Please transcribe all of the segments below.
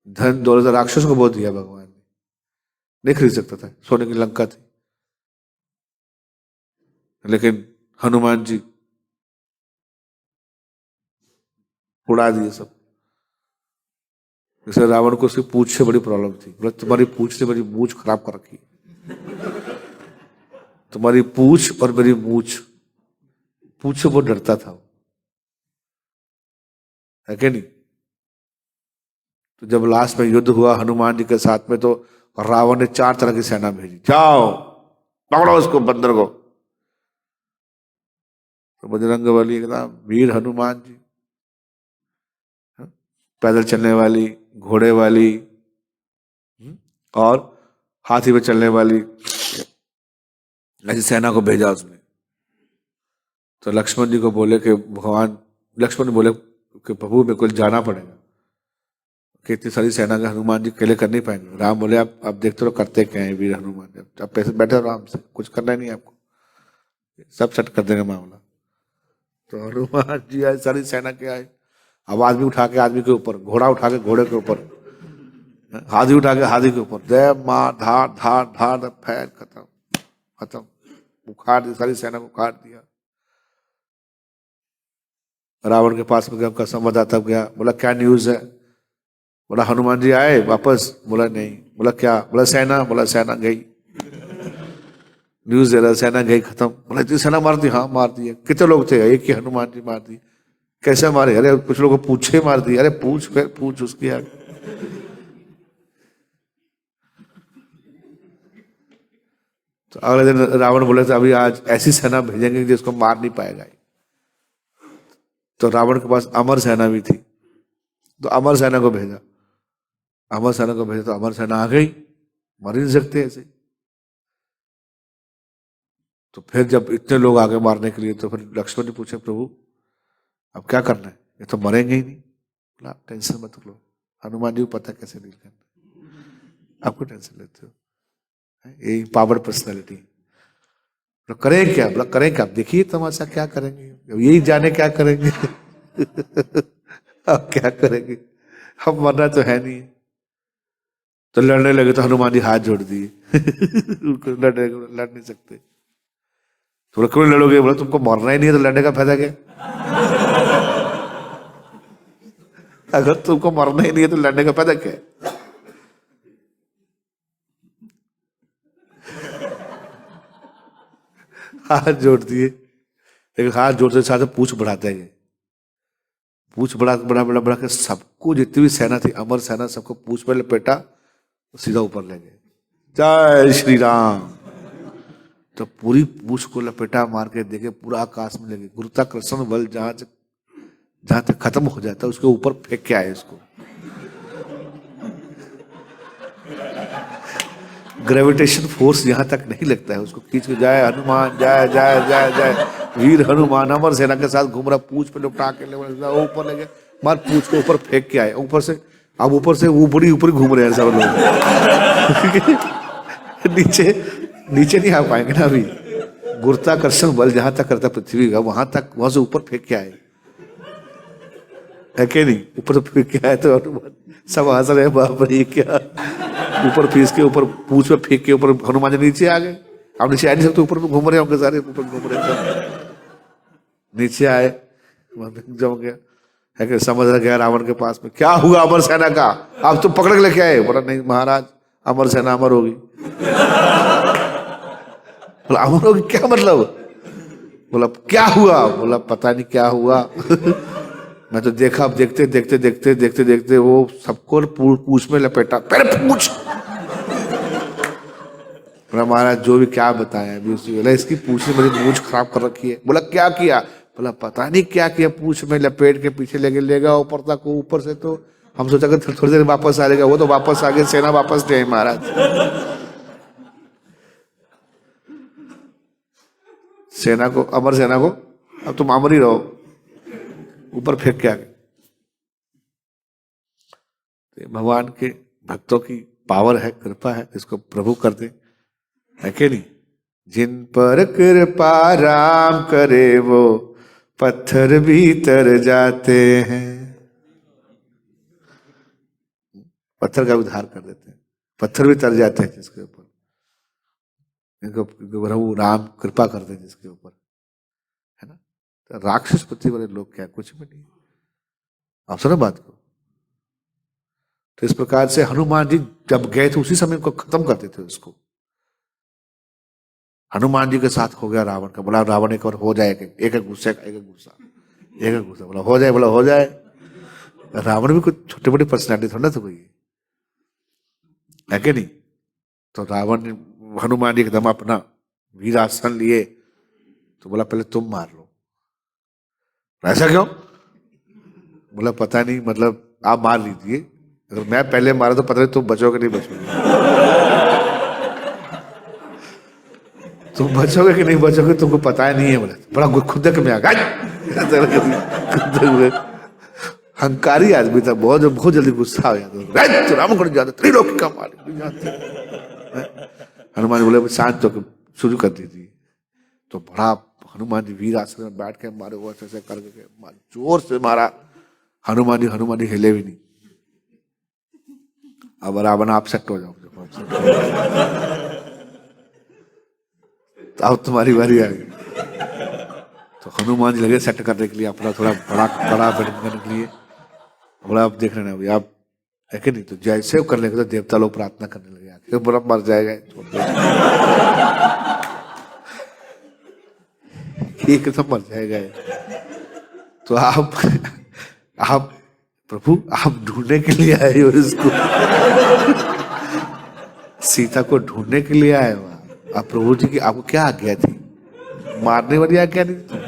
धन दौलत राक्षसों को बहुत दिया भगवान ने, नहीं खरीद सकता था, सोने की लंका थी। लेकिन हनुमान जी उड़ा दिए सब। जैसे रावण को उसकी पूंछ से बड़ी प्रॉब्लम थी, बोला तुम्हारी पूंछ से मेरी मूंछ खराब कर रखी है। तुम्हारी पूंछ और मेरी मूंछ, पूंछ से बहुत डरता था वो, है कि नहीं। तो जब लास्ट में युद्ध हुआ हनुमान जी के साथ में, तो रावण ने 4 तरह की सेना भेजी, जाओ पकड़ो उसको, बंदर को। तो बजरंग बली का नाम वीर हनुमान जी, पैदल चलने वाली, घोड़े वाली और हाथी पे चलने वाली ऐसी सेना को भेजा उसने। तो लक्ष्मण जी को बोले कि भगवान, लक्ष्मण बोले कि प्रभु मेरे को जाना पड़ेगा, कि इतनी सारी सेना का हनुमान जी अकेले कर नहीं पाएंगे। राम बोले आप देखते रहो करते क्या है वीर हनुमान जी, आप पैसे बैठे रहो आराम से, कुछ करना ही नहीं आपको, सब सेट कर देंगे मामला। तो हनुमान जी आए, सारी सेना के आए, अब आदमी उठा के आदमी के ऊपर, घोड़ा उठा के घोड़े के ऊपर, हाथी उठा के हाथी के ऊपर, जय मार धार धार धार, फैल खत्म खत्म, उखाड़ दी सारी सेना को, उखाड़ दिया। रावण के पास में गया, उनका संवाददाता गया, बोला क्या न्यूज है। बोला हनुमान जी आए वापस। बोला नहीं। बोला क्या। बोला सेना। बोला सेना गई। न्यूज दे रहा सेना गई, खत्म। बोला इतनी सेना मार दी। हाँ मार दी। कितने लोग थे। एक ही हनुमान जी मार दी। कैसे मारे। अरे कुछ लोगों को पूछे मार दी। अरे पूछ, फिर पूछ उसकी आगे। तो अगले दिन रावण बोले थे अभी आज ऐसी सेना भेजेंगे जिसको मार नहीं पाएगा। तो रावण के पास अमर सेना भी थी, तो अमर सेना को भेजा। अमर सेना को भेजा तो अमर सेना आ गई, मर ही नहीं सकते ऐसे। तो फिर जब इतने लोग आगे मारने के लिए, तो फिर लक्ष्मण जी पूछे प्रभु अब क्या करना है, ये तो मरेंगे ही नहीं। बोला आप टेंशन मत लो, हनुमान जी को पता कैसे डील करना, आपको टेंशन लेते हो, यही पावर पर्सनैलिटी। बोला करें क्या। बोला करें क्या, आप देखिए तमाशा क्या करेंगे, यही जाने क्या करेंगे। अब क्या करेंगे, हम मरना तो है नहीं। तो लड़ने लगे तो हनुमान जी हाथ जोड़ दिए। उनको लड़ नहीं सकते। तो बोला क्यों लड़ोगे। बोला तुमको मरना ही नहीं है तो लड़ने का फायदा क्या। अगर तुमको मरना ही नहीं है तो लड़ने का फायदा क्या है। हाथ जोड़ दिए, लेकिन हाथ जोड़ते साथ पूछ बढ़ाते गए। पूछ बढ़ा बढ़ा बढ़ा बढ़ा के सबको, जितनी भी सेना थी अमर सेना, सबको पूछ पे लपेटा, सीधा ऊपर ले गए। जय श्री राम। तो पूरी पूछ को लपेटा मार के देखे, पूरा आकाश में लगे। गुरुत्वाकर्षण बल जहां तक खत्म हो जाता है उसके ऊपर फेंक के आए इसको। ग्रेविटेशन फोर्स यहां तक नहीं लगता है, उसको खींच के जाए हनुमान, जय जय जय जय वीर हनुमान, अमर सेना के साथ घूम रहा, पूछ पे लपटा के ऊपर लगे, मार पूछ के ऊपर फेंक के आए ऊपर से। अब ऊपर से ऊपर ही घूम रहे हैं सब लोग। नीचे नीचे नहीं आ पाएंगे ना अभी। गुरुत्वाकर्षण बल जहां तक करता पृथ्वी का, वहां तक, वहां से ऊपर फेंक के आए, है कि नहीं। ऊपर फेंक के आए तो सब हंस रहे, बाप रे क्या। ऊपर फीस के ऊपर पूछ पे फेंक के ऊपर हनुमान जी नीचे आ गए। अब नीचे आ नहीं सकते, ऊपर घूम रहे होंगे सारे, ऊपर घूम रहे सब। नीचे आए, जम गया है कि समझ गया रावण के पास में, क्या हुआ अमर सेना का, आप तुम पकड़ के लेके आए। बोला नहीं महाराज, अमर सेना अमर होगी। बोला अमर होगी क्या मतलब। बोला क्या हुआ। बोला पता नहीं क्या हुआ। मैं तो देखा, अब देखते देखते देखते देखते देखते वो सबको पूछ में लपेटा, पहले पूछ। बोला महाराज जो भी क्या बताया अभी उसी। बोला इसकी पूछ में मेरी पूछ खराब कर रखी है। बोला क्या किया। बोला पता नहीं क्या किया, पूछ में लपेट के पीछे ले गया ऊपर तक। ऊपर से तो हम सोचा कि थोड़ी देर वापस आ जाएगा, वो तो वापस आ गया, सेना वापस ले आई महाराज। सेना को, अमर सेना को, अब तुम अमर ही रहो, ऊपर फेंक के आ गए। भगवान के भक्तों की पावर है, कृपा है, इसको प्रभु कर दे, है कि नहीं। जिन पर कृपा राम करे वो पत्थर भी तर जाते हैं। पत्थर का उद्धार कर देते हैं, पत्थर भी तर जाते हैं जिसके ऊपर, इनको प्रभु राम कृपा करते हैं जिसके ऊपर, है ना। तो राक्षस बुद्धि वाले लोग क्या, कुछ भी नहीं। आप सुनो बात को। तो इस प्रकार से हनुमान जी जब गए थे उसी समय उनको खत्म करते थे उसको। हनुमान जी के साथ हो गया रावण का, बोला रावण एक बार हो जाए, एक एक गुस्सा, एक एक गुस्सा, एक एक गुस्सा, बोला हो जाए, बोला हो जाए। रावण भी कुछ छोटे मोटे पर्सनैलिटी थोड़ा ना था कोई, है कि नहीं। तो रावण ने हनुमान जी एकदम अपना वीरासन लिए, तो बोला पहले तुम मार लो। ऐसा क्यों? बोला पता नहीं, मतलब आप मार लीजिए, अगर मैं पहले मारा तो पता नहीं तुम बचोगे नहीं बचोगे, तुम बचोगे कि नहीं बचोगे तुमको पता ही नहीं है। बोला बड़ा खुदक में आ गया, हंकारी आदमी था, बहुत जल्दी गुस्सा हो जाता, तो राम कर जाता, त्रिलोकी का मालिक हनुमान जी बोले शांत होकर शुरू कर दीजिए। तो बड़ा हनुमान जी वीर आसन में बैठ के मारे, वो ऐसे करके जोर से मारा। हनुमान जी हिले भी नहीं। अब रावण आप सेट हो जाओ, तो अब तुम्हारी बारी आ गई। तो हनुमान जी लगे सेट करने के लिए अपना थोड़ा बड़ा करने के लिए। बोला आप देख रहे हैं आप, है कि नहीं। तो जैसे वो कर लेंगे तो देवता लोग प्रार्थना करने लगे, आखिर बोला मर जाएगा एक तो मर जाएगा। तो आप प्रभु आप ढूंढने के लिए आए हो इसको, सीता को ढूंढने के लिए आए हो आप। प्रभु जी की आपको क्या आज्ञा थी? मारने वाली आज्ञा नहीं थी।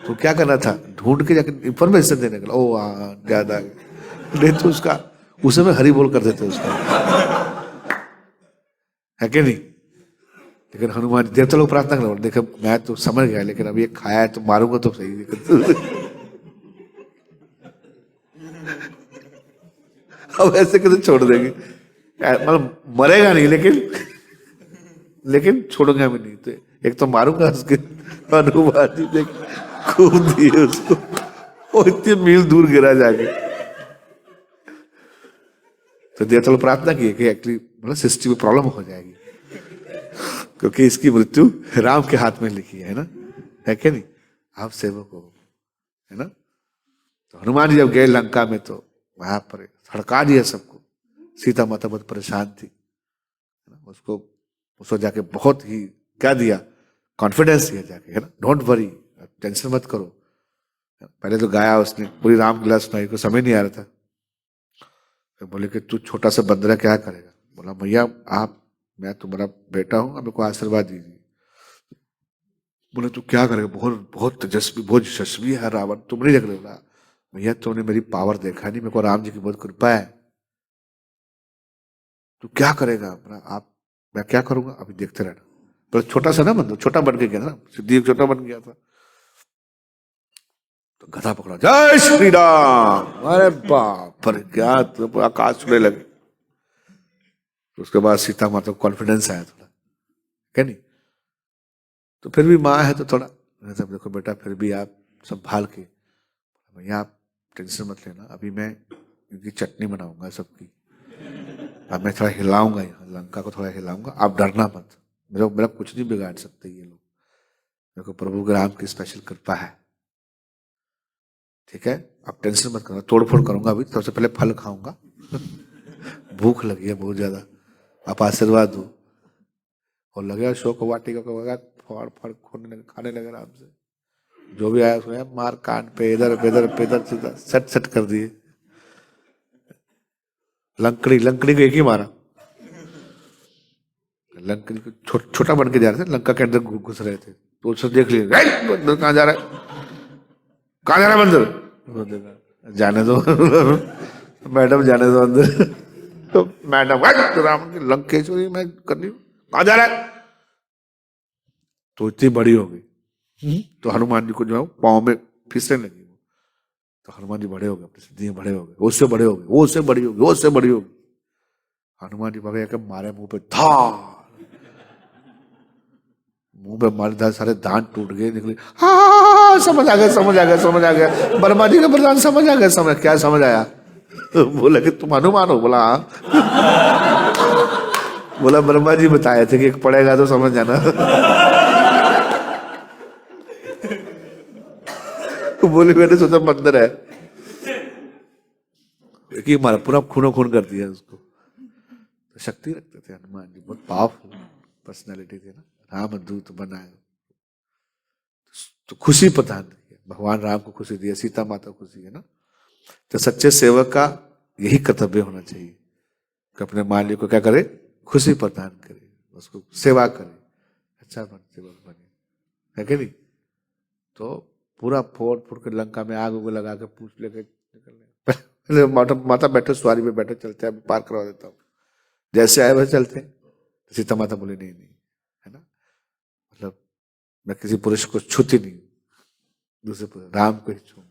तो क्या करना था? ढूंढ के जाकर इंफॉर्मेशन देने का। ओ ज्यादा नहीं तो उसका उस समय हरी बोल कर देते उसका, है कि नहीं। लेकिन हनुमान देवता लोग प्रार्थना कर, देखो मैं तो समझ गया, लेकिन अब ये खाया है तो मारूंगा तो सही। अब ऐसे कैसे छोड़ देंगे, मतलब मरेगा नहीं लेकिन छोड़ूंगा भी नहीं। तो एक तो मारूंगा उसके, हनुमान जी देख खूब दिए उसको, वो इतनी मील दूर गिरा जाके। तो देवता लोग प्रार्थना की कि एक्चुअली मतलब सृष्टि में प्रॉब्लम हो जाएगी, क्योंकि इसकी मृत्यु राम के हाथ में लिखी है ना, है कि नहीं। आप सेवक हो, है ना। तो हनुमान जी जब गए लंका में तो वहां पर हड़का दिया सबको। सीता माता बहुत परेशान थी, उसको जाके बहुत ही क्या दिया, कॉन्फिडेंस दिया जाके, है ना। डोंट वरी, टेंशन मत करो। पहले तो गाया उसने पूरी रामलीला सुनाई, को समझ नहीं आ रहा था। तो बोले कि तू छोटा सा बंदरा क्या करेगा? बोला भैया मैं तुम्हारा बेटा हूं, मेरे को आशीर्वाद दीजिए। बोले तू क्या करेगा? बहुत तेजस्वी, बहुत यशस्वी है रावण, तुम नहीं देख रहे हो। भैया तुमने मेरी पावर देखा नहीं, मेरे को राम जी की बहुत कृपा है। तू क्या करेगा? मैं क्या करूंगा? अभी देखते रहना। तो छोटा सा ना बंदर, छोटा बन के गया ना, सिद्धि एक छोटा बन गया था। तो गधा पकड़ा, जय श्री राम। अरे बाप रे, क्या तो आकाश छूने लगे। तो उसके बाद सीता माता को कॉन्फिडेंस आया थोड़ा, क्या नहीं। तो फिर भी माँ है तो थोड़ा सब, देखो बेटा फिर भी आप संभाल के, भैया आप टेंशन मत लेना, अभी मैं इनकी चटनी बनाऊंगा सबकी, अब मैं थोड़ा हिलाऊंगा, यहाँ लंका को थोड़ा हिलाऊंगा, आप डरना मत, मेरा कुछ नहीं बिगाड़ सकते ये लोग, मेरे को प्रभु के राम की स्पेशल कृपा है, ठीक है। आप टेंशन मत करना, तोड़ फोड़ करूंगा, अभी सबसे पहले फल खाऊंगा। भूख लगी है बहुत ज्यादा, आप आशीर्वाद दो। और लगे शोक वाटिका को फाड़ फाड़ खाने लगे आराम से। जो भी आया उसको मार कान पे, इधर सीधा सट सट कर दिए। लंकड़ी को एक ही मारा। लंकड़ी को छोटा बन के जा रहे थे, लंका के अंदर घुस रहे थे, तो उसने देख लिया, बंदर कहाँ जा रहा है, कहाँ जा रहा है बंदर? जाने दो मैडम, जाने दो अंदर। तो मैडम राम की लंकेश्वरी मैं करनी, कहाँ जा रहा है? तो इतनी बड़ी हो गई, तो हनुमान जी को जो है पाँव में फिसलने लगी। तो हनुमान जी बड़े हो गए, अपनी सिद्धि बड़े हो गए, उससे बड़े हो गए, वो उससे बड़ी होगी, वो उससे बड़ी होगी। हनुमान जी भागे मारे मुंह पे, था मुंह पे मारे, सारे दांत टूट गए, निकले। हाँ समझ आ गया, बर्मा जी का प्रधान समझ आ गया, क्या समझ आया? तो बोला कि तुम हनुमान हो? बोला हाँ। बोला ब्रह्मा जी बताए थे कि एक पढ़ेगा तो समझ जाना। बोले मैंने सोचा मंदिर है कि हमारा पूरा खूनो खून कर दिया उसको। तो शक्ति रखते थे हनुमान जी, बहुत पावरफुल पर्सनैलिटी थे ना, राम दूत बनाए। तो खुशी प्रदान की, भगवान राम को खुशी दी, सीता माता को खुशी है ना। तो सच्चे सेवक का यही कर्तव्य होना चाहिए कि अपने मालिक को क्या करे, खुशी प्रदान करे, उसको सेवा करे, अच्छा सेवक बने, है कि नहीं। तो पूरा फोड़ फोड़ के लंका में आग उग लगा के पूछ लेके निकलने, माता बैठे सवारी में बैठे, चलते हैं पार करवा देता हूँ, जैसे आए वैसे चलते हैं। सीता माता बोले नहीं नहीं, है ना, मतलब मैं किसी पुरुष को छूती नहीं, दूसरे पुरुष राम को ही छूंगी।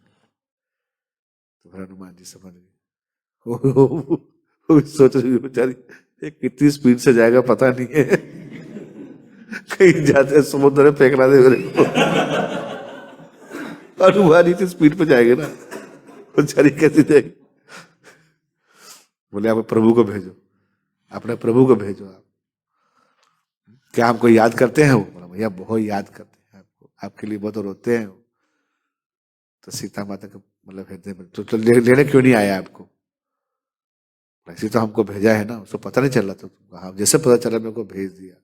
तो फिर हनुमान जी समझ गए, सोच रही बेचारी कितनी स्पीड से जाएगा पता नहीं है, कहीं जाते समुद्र में फेंकना दे मेरे को। हनुमान जी स्पीड पे जाएंगे ना, बेचारी कैसी जाएगी। बोले आप प्रभु को भेजो, अपने प्रभु को भेजो। आप क्या हमको याद करते हैं? वो बोला भैया बहुत याद करते हैं आपको, आपके लिए बहुत रोते हैं। तो सीता माता को मतलब हृदय में तो लेने क्यों नहीं आया आपको? ऐसे तो हमको भेजा है ना, उसको पता नहीं चला, तो हाँ जैसे पता चला मेरे को भेज दिया।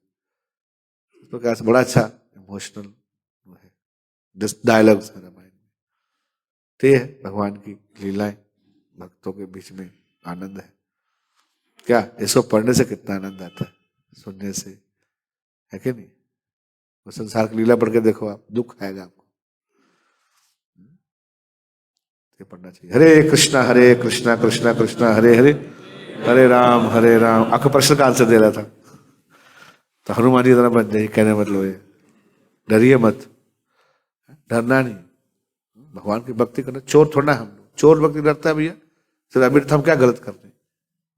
तो क्या बड़ा अच्छा इमोशनल है डायलॉग्स है रामायण में। तो ये है भगवान की लीलाएं, भक्तों के बीच में आनंद है। क्या इसको पढ़ने से कितना आनंद आता है, सुनने से, है कि नहीं। वो संसार की लीला पढ़ के देखो आप, दुख आएगा आपको। ये पढ़ना चाहिए। हरे कृष्णा कृष्णा कृष्णा हरे हरे, हरे राम आपको प्रश्न का आंसर दे रहा था। तो हनुमान जी तरह बन जाइए, कहने मतलब ये डरिए मत, डरना नहीं, भगवान की भक्ति करना। चोर थोड़ा हम लोग, चोर भक्ति डरता है भैया, सिर्फ अभी हम क्या गलत कर रहे हैं,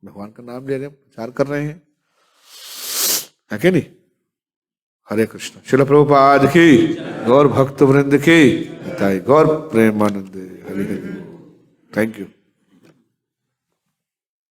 भगवान का नाम ले रहे हैं, प्रचार कर रहे हैं, है कि नहीं। हरे कृष्ण। श्रील प्रभुपाद की, गौर भक्त वृंद की, गौर प्रेमानंद। हरि हरि। Thank you.